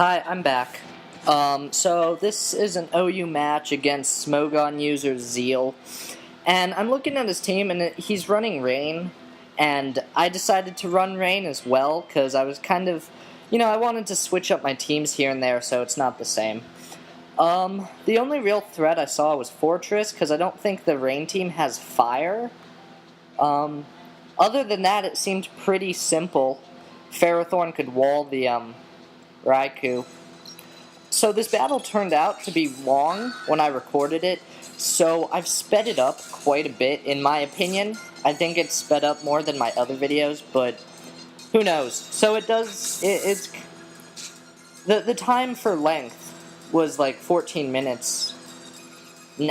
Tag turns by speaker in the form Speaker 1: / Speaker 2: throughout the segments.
Speaker 1: Hi, I'm back. So this is an OU match against Smogon user Zeal, and I'm looking at his team, and he's running Rain, and I decided to run Rain as well, because I was kind of, I wanted to switch up my teams here and there, so it's not the same. The only real threat I saw was Fortress, because I don't think the Rain team has Fire. Other than that, it seemed pretty simple. Ferrothorn could wall the, Raikou. So this battle turned out to be long when I recorded it, so I've sped it up quite a bit in my opinion. I think it's sped up more than my other videos, but who knows. So it's the time for length was like 14 minutes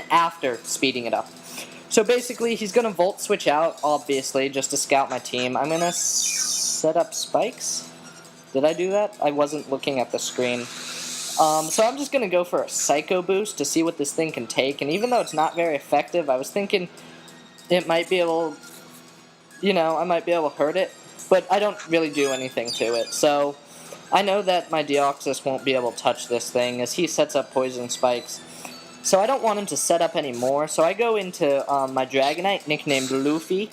Speaker 1: after speeding it up. So basically he's going to Volt Switch out, obviously, just to scout my team. I'm going to set up spikes. Did I do that? I wasn't looking at the screen. So I'm just going to go for a Psycho Boost to see what this thing can take, and even though it's not very effective, I was thinking it might be able, I might be able to hurt it, but I don't really do anything to it. So I know that my Deoxys won't be able to touch this thing as he sets up Poison Spikes. So I don't want him to set up any more, so I go into my Dragonite, nicknamed Luffy,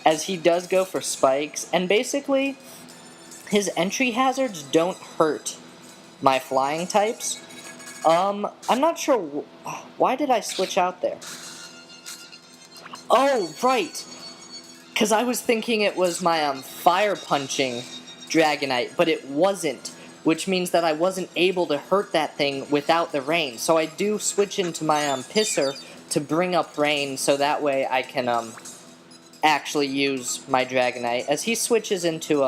Speaker 1: as he does go for Spikes, and basically his entry hazards don't hurt my flying types. I'm not sure why did I switch out there? Oh, right! Because I was thinking it was my fire punching Dragonite, but it wasn't, which means that I wasn't able to hurt that thing without the rain. So I do switch into my Pisser to bring up rain, so that way I can actually use my Dragonite. As he switches into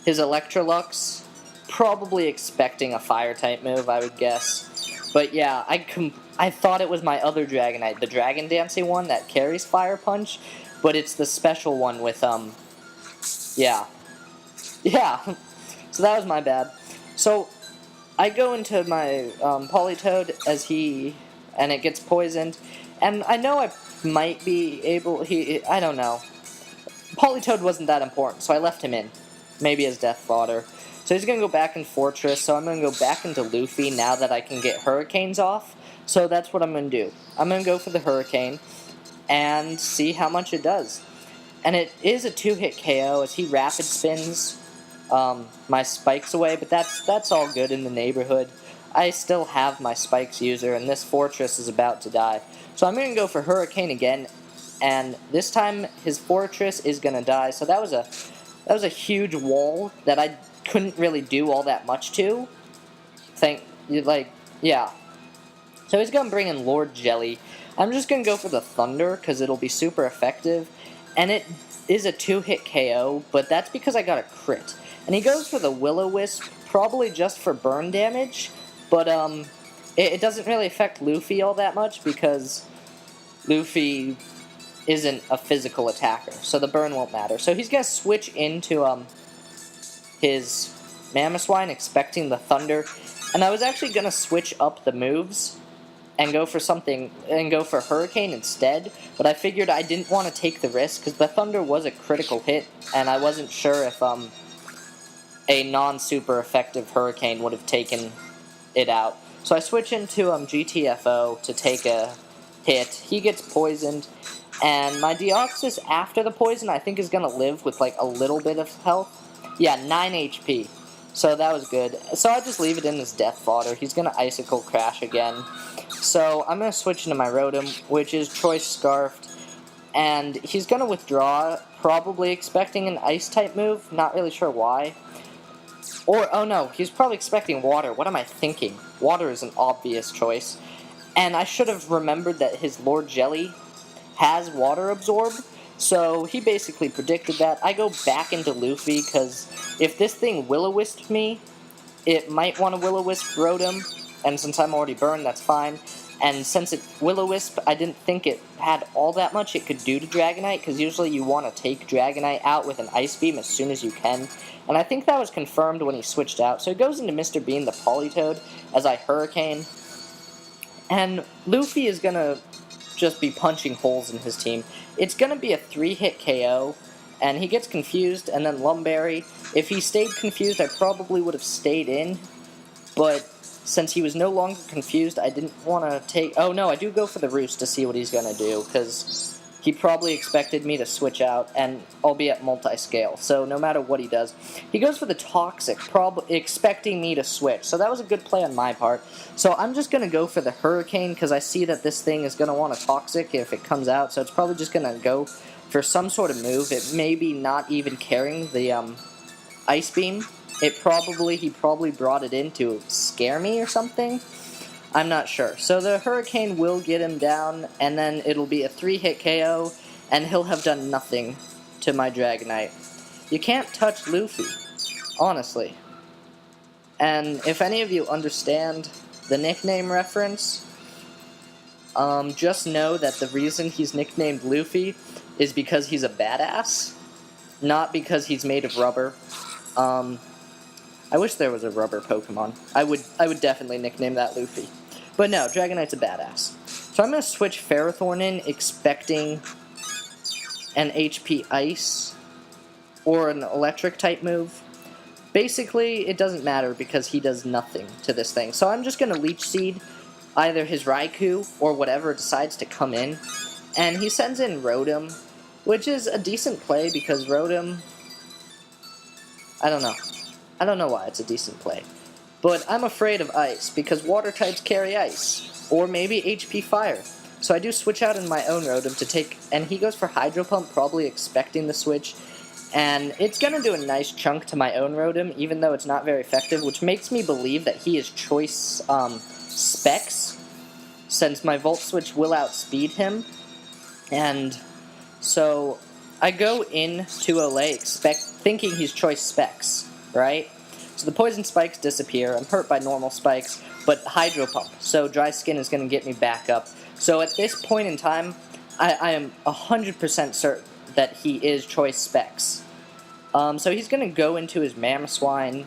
Speaker 1: his Electrolux, probably expecting a Fire-type move, I would guess. But yeah, I thought it was my other Dragonite, the Dragon Dancing one that carries Fire Punch, but it's the special one with, yeah. So that was my bad. So, I go into my Politoed and it gets poisoned, and I know I might be able, I don't know. Politoed wasn't that important, so I left him in. Maybe as death fodder. So he's going to go back in Fortress, so I'm going to go back into Luffy now that I can get Hurricanes off. So that's what I'm going to do. I'm going to go for the Hurricane and see how much it does. And it is a 2-hit KO as he rapid spins my Spikes away, but that's all good in the neighborhood. I still have my Spikes user, and this Fortress is about to die. So I'm going to go for Hurricane again, and this time his Fortress is going to die. So that was a huge wall that I couldn't really do all that much to. Yeah. So he's going to bring in Lord Jelly. I'm just going to go for the Thunder, because it'll be super effective. And it is a 2-hit KO, but that's because I got a crit. And he goes for the Will-O-Wisp, probably just for burn damage. But it doesn't really affect Luffy all that much, because Luffy isn't a physical attacker, so the burn won't matter. So he's going to switch into his Mamoswine, expecting the Thunder, and I was actually going to switch up the moves and go for Hurricane instead, but I figured I didn't want to take the risk, because the Thunder was a critical hit, and I wasn't sure if a non-super effective Hurricane would have taken it out. So I switch into GTFO to take a hit. He gets poisoned, and my Deoxys after the poison I think is going to live with like a little bit of health. Yeah, 9 HP. So that was good. So I just leave it in as death fodder. He's going to Icicle Crash again. So I'm going to switch into my Rotom, which is Choice Scarfed. And he's going to withdraw, probably expecting an Ice-type move. Not really sure why. Or, oh no, he's probably expecting Water. What am I thinking? Water is an obvious choice. And I should have remembered that his Lord Jelly has Water Absorb, so he basically predicted that. I go back into Luffy, because if this thing Will-O-Wisp me, it might want to Will-O-Wisp Rotom, and since I'm already burned, that's fine. And since it Will-O-Wisp, I didn't think it had all that much it could do to Dragonite, because usually you want to take Dragonite out with an Ice Beam as soon as you can. And I think that was confirmed when he switched out. So he goes into Mr. Bean, the Politoed, as I Hurricane. And Luffy is going to just be punching holes in his team. It's going to be a 3-hit KO, and he gets confused, and then Lumberry. If he stayed confused, I probably would have stayed in, but since he was no longer confused, I didn't want to take... Oh, no, I do go for the Roost to see what he's going to do, because he probably expected me to switch out, and I'll be at multi-scale, so no matter what he does. He goes for the Toxic, probably expecting me to switch, so that was a good play on my part. So I'm just going to go for the Hurricane, because I see that this thing is going to want a Toxic if it comes out, so it's probably just going to go for some sort of move. It may be not even carrying the Ice Beam. He probably brought it in to scare me or something. I'm not sure. So the Hurricane will get him down, and then it'll be a 3-hit KO, and he'll have done nothing to my Dragonite. You can't touch Luffy, honestly. And if any of you understand the nickname reference, just know that the reason he's nicknamed Luffy is because he's a badass, not because he's made of rubber. I wish there was a rubber Pokemon. I would definitely nickname that Luffy. But no, Dragonite's a badass. So I'm going to switch Ferrothorn in, expecting an HP Ice or an Electric type move. Basically, it doesn't matter because he does nothing to this thing. So I'm just going to Leech Seed either his Raikou or whatever decides to come in. And he sends in Rotom, which is a decent play because Rotom... I don't know. I don't know why it's a decent play. But I'm afraid of Ice, because Water types carry Ice. Or maybe HP Fire. So I do switch out in my own Rotom to take... And he goes for Hydro Pump, probably expecting the switch. And it's going to do a nice chunk to my own Rotom, even though it's not very effective, which makes me believe that he is Choice Specs, since my Volt Switch will outspeed him. And so I go into Olay thinking he's Choice Specs, right? So the Poison Spikes disappear. I'm hurt by normal spikes, but Hydro Pump. So Dry Skin is going to get me back up. So at this point in time, I am 100% certain that he is Choice Specs. So he's going to go into his Mamoswine,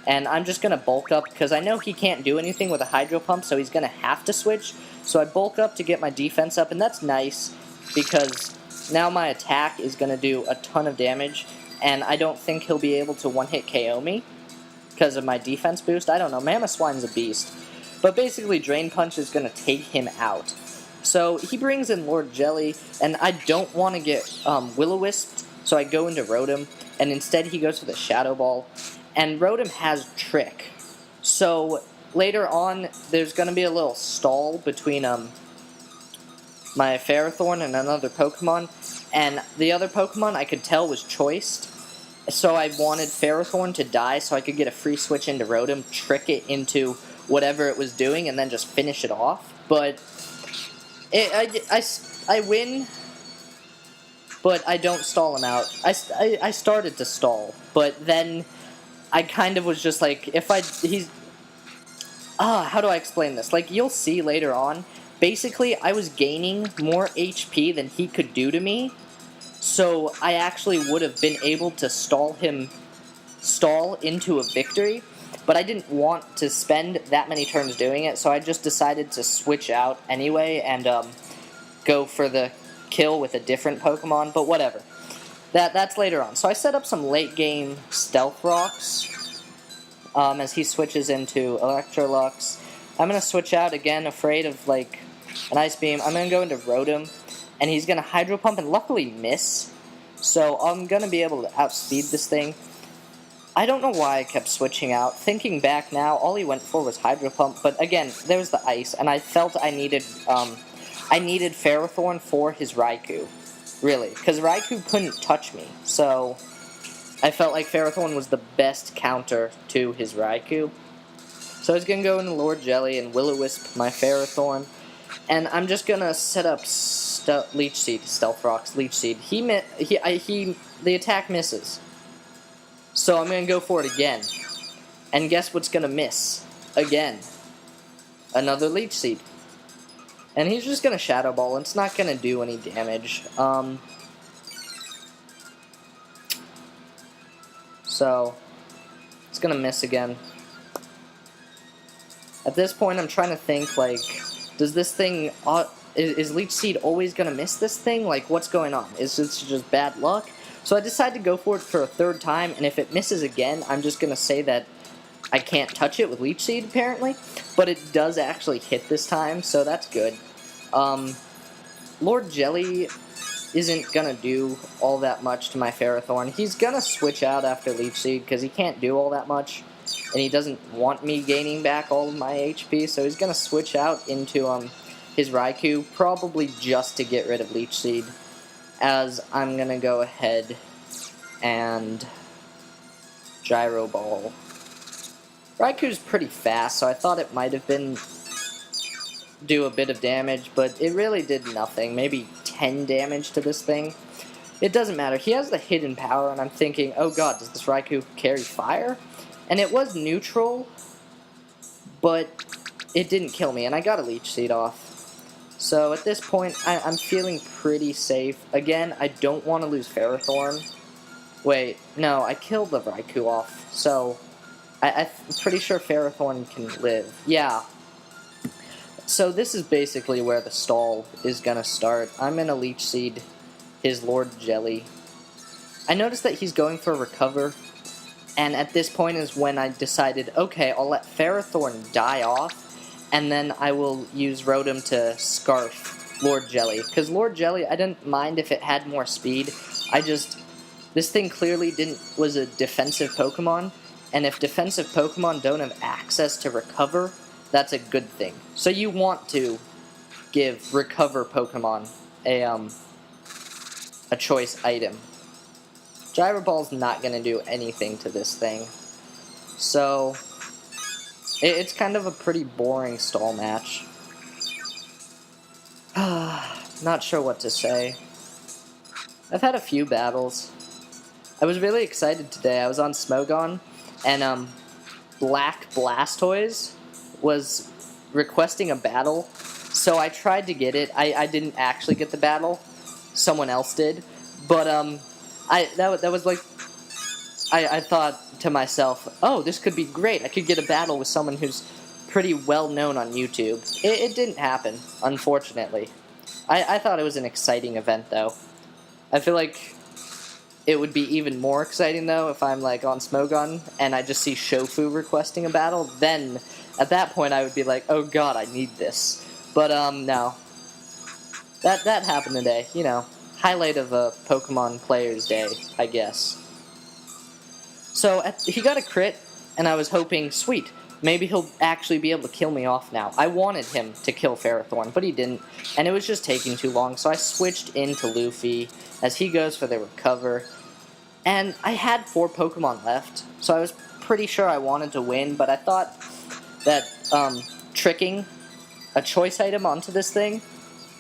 Speaker 1: and I'm just going to bulk up, because I know he can't do anything with a Hydro Pump, so he's going to have to switch. So I bulk up to get my defense up, and that's nice, because now my attack is going to do a ton of damage, and I don't think he'll be able to one-hit KO me because of my defense boost. I don't know. Mamoswine's a beast. But basically, Drain Punch is going to take him out. So he brings in Lord Jelly, and I don't want to get Will-O-Wisped, so I go into Rotom, and instead he goes for the Shadow Ball. And Rotom has Trick. So later on, there's going to be a little stall between my Ferrothorn and another Pokemon, and the other Pokemon I could tell was choiced. So I wanted Ferrothorn to die so I could get a free switch into Rotom, trick it into whatever it was doing, and then just finish it off. But I win, but I don't stall him out. I started to stall, but then I kind of was just like, how do I explain this? Like, you'll see later on, basically I was gaining more HP than he could do to me, so I actually would have been able to stall into a victory, but I didn't want to spend that many turns doing it, so I just decided to switch out anyway and go for the kill with a different Pokemon, but whatever. That's later on. So I set up some late game Stealth Rocks as he switches into Electrolux. I'm going to switch out again, afraid of like an Ice Beam. I'm going to go into Rotom, and he's going to Hydro Pump and luckily miss. So I'm going to be able to outspeed this thing. I don't know why I kept switching out. Thinking back now, all he went for was Hydro Pump, but again, there was the Ice, and I felt I needed Ferrothorn for his Raikou. Really, because Raikou couldn't touch me, so I felt like Ferrothorn was the best counter to his Raikou. So I was going to go into Lord Jelly and Will-O-Wisp my Ferrothorn, and I'm just going to set up Leech Seed, Stealth Rocks, Leech Seed. The attack misses. So I'm going to go for it again. And guess what's going to miss? Again. Another Leech Seed. And he's just going to Shadow Ball. It's not going to do any damage. So, it's going to miss again. At this point, I'm trying to think, like, does this thing... is Leech Seed always going to miss this thing? Like, what's going on? Is this just bad luck? So I decided to go for it for a third time, and if it misses again, I'm just going to say that I can't touch it with Leech Seed, apparently. But it does actually hit this time, so that's good. Lord Jelly isn't going to do all that much to my Ferrothorn. He's going to switch out after Leech Seed, because he can't do all that much. And he doesn't want me gaining back all of my HP, so he's going to switch out into his Raikou, probably just to get rid of Leech Seed, as I'm going to go ahead and Gyro Ball. Raikou's pretty fast, so I thought it might have been do a bit of damage, but it really did nothing, maybe 10 damage to this thing. It doesn't matter. He has the hidden power, and I'm thinking, oh god, does this Raikou carry fire? And it was neutral, but it didn't kill me, and I got a Leech Seed off. So at this point, I'm feeling pretty safe. Again, I don't want to lose Ferrothorn. Wait, no, I killed the Raikou off, so I'm pretty sure Ferrothorn can live. Yeah. So this is basically where the stall is going to start. I'm going to Leech Seed his Lord Jelly. I noticed that he's going for Recover, and at this point is when I decided, okay, I'll let Ferrothorn die off, and then I will use Rotom to Scarf Lord Jelly. Because Lord Jelly, I didn't mind if it had more speed. This thing clearly was a defensive Pokemon, and if defensive Pokemon don't have access to Recover, that's a good thing. So you want to give Recover Pokemon a choice item. Gyro Ball's not going to do anything to this thing. So, it's kind of a pretty boring stall match. Not sure what to say. I've had a few battles. I was really excited today. I was on Smogon, and Black Blastoise was requesting a battle, so I tried to get it. I didn't actually get the battle. Someone else did. But, that was like, I thought to myself, oh, this could be great. I could get a battle with someone who's pretty well known on YouTube. It didn't happen, unfortunately. I thought it was an exciting event, though. I feel like it would be even more exciting, though, if I'm, like, on Smogon and I just see Shofu requesting a battle. Then, at that point, I would be like, oh god, I need this. But, no. That happened today, you know. Highlight of a Pokemon player's day, I guess. So, he got a crit, and I was hoping, sweet, maybe he'll actually be able to kill me off now. I wanted him to kill Ferrothorn, but he didn't, and it was just taking too long, so I switched into Luffy, as he goes for the Recover. And I had 4 Pokemon left, so I was pretty sure I wanted to win, but I thought that tricking a choice item onto this thing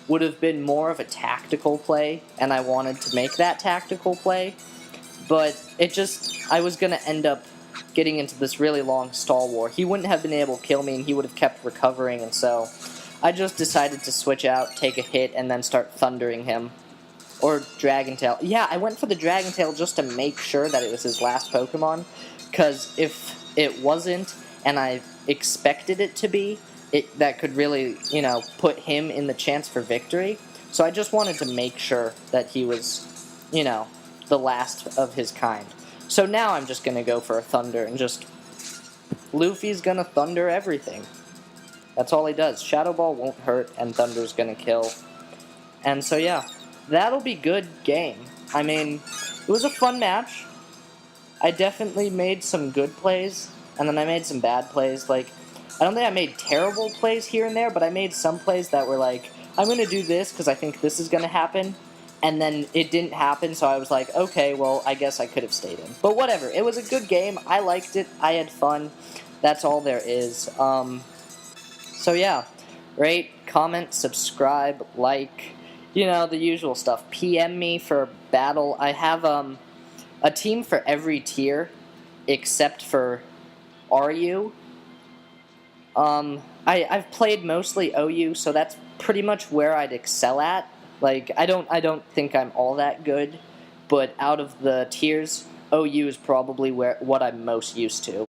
Speaker 1: would have been more of a tactical play, and I wanted to make that tactical play, but I was going to end up getting into this really long stall war. He wouldn't have been able to kill me, and he would have kept recovering, and so I just decided to switch out, take a hit, and then start thundering him. Or Dragon Tail. Yeah, I went for the Dragon Tail just to make sure that it was his last Pokemon, because if it wasn't, and I expected it to be, that could really, you know, put him in the chance for victory. So I just wanted to make sure that he was, you know, the last of his kind. So now I'm just going to go for a Thunder and just... Luffy's going to Thunder everything. That's all he does. Shadow Ball won't hurt, and Thunder's going to kill. And so yeah, that'll be good game. I mean, it was a fun match. I definitely made some good plays, and then I made some bad plays. Like, I don't think I made terrible plays here and there, but I made some plays that were like, I'm going to do this because I think this is going to happen, and then it didn't happen, so I was like, okay, well, I guess I could have stayed in. But whatever, it was a good game, I liked it, I had fun, that's all there is. So yeah, rate, comment, subscribe, like, you know, the usual stuff. PM me for battle. I have a team for every tier, except for RU. I've played mostly OU, so that's pretty much where I'd excel at. Like, I don't think I'm all that good, but out of the tiers, OU is probably what I'm most used to.